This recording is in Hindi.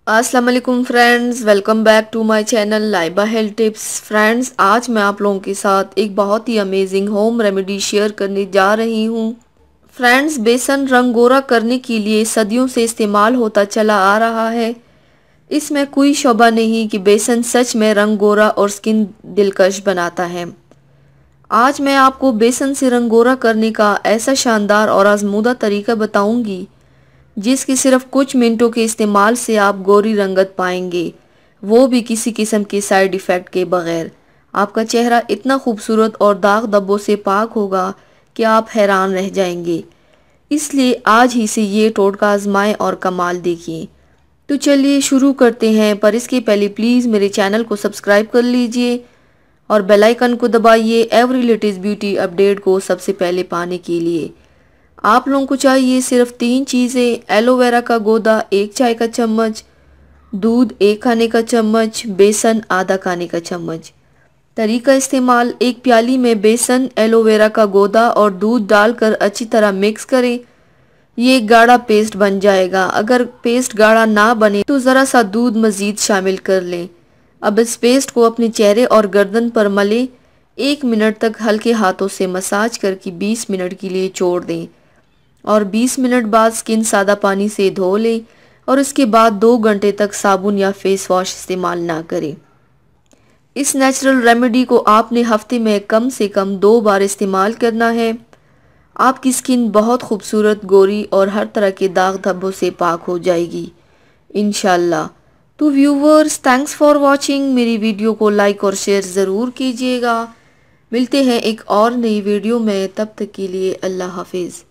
अस्सलाम वालेकुम friends, welcome back to my channel Laiba health tips. Friends, आज मैं आप लोगों के साथ एक बहुत ही अमेजिंग होम रेमेडी शेयर करने जा रही हूँ। फ्रेंड्स, बेसन रंग गोरा करने के लिए सदियों से इस्तेमाल होता चला आ रहा है। इसमें कोई शोभा नहीं कि बेसन सच में रंग गोरा और स्किन दिलकश बनाता है। आज मैं आपको बेसन से रंग गोरा करने का ऐसा शानदार और आजमूदा तरीका बताऊंगी जिसकी सिर्फ कुछ मिनटों के इस्तेमाल से आप गोरी रंगत पाएंगे, वो भी किसी किस्म के साइड इफ़ेक्ट के बगैर। आपका चेहरा इतना खूबसूरत और दाग धब्बों से पाक होगा कि आप हैरान रह जाएंगे। इसलिए आज ही से ये टोटका आजमाएं और कमाल देखिए। तो चलिए शुरू करते हैं, पर इसके पहले प्लीज़ मेरे चैनल को सब्सक्राइब कर लीजिए और बेल आइकन को दबाइए एवरी लेटेस्ट ब्यूटी अपडेट को सबसे पहले पाने के लिए। आप लोगों को चाहिए सिर्फ 3 चीज़ें: एलोवेरा का गोदा 1 चाय का चम्मच, दूध 1 खाने का चम्मच, बेसन आधा खाने का चम्मच। तरीका इस्तेमाल: एक प्याली में बेसन, एलोवेरा का गोदा और दूध डालकर अच्छी तरह मिक्स करें। ये एक गाढ़ा पेस्ट बन जाएगा। अगर पेस्ट गाढ़ा ना बने तो ज़रा सा दूध मज़ीद शामिल कर लें। अब इस पेस्ट को अपने चेहरे और गर्दन पर मलें। 1 मिनट तक हल्के हाथों से मसाज करके 20 मिनट के लिए छोड़ दें और 20 मिनट बाद स्किन सादा पानी से धो लें और इसके बाद 2 घंटे तक साबुन या फेस वॉश इस्तेमाल ना करें। इस नेचुरल रेमेडी को आपने हफ्ते में कम से कम 2 बार इस्तेमाल करना है। आपकी स्किन बहुत खूबसूरत, गोरी और हर तरह के दाग धब्बों से पाक हो जाएगी इंशाल्लाह। तो व्यूवर्स, थैंक्स फॉर वॉचिंग। मेरी वीडियो को लाइक और शेयर ज़रूर कीजिएगा। मिलते हैं एक और नई वीडियो में, तब तक के लिए अल्लाह हाफिज़।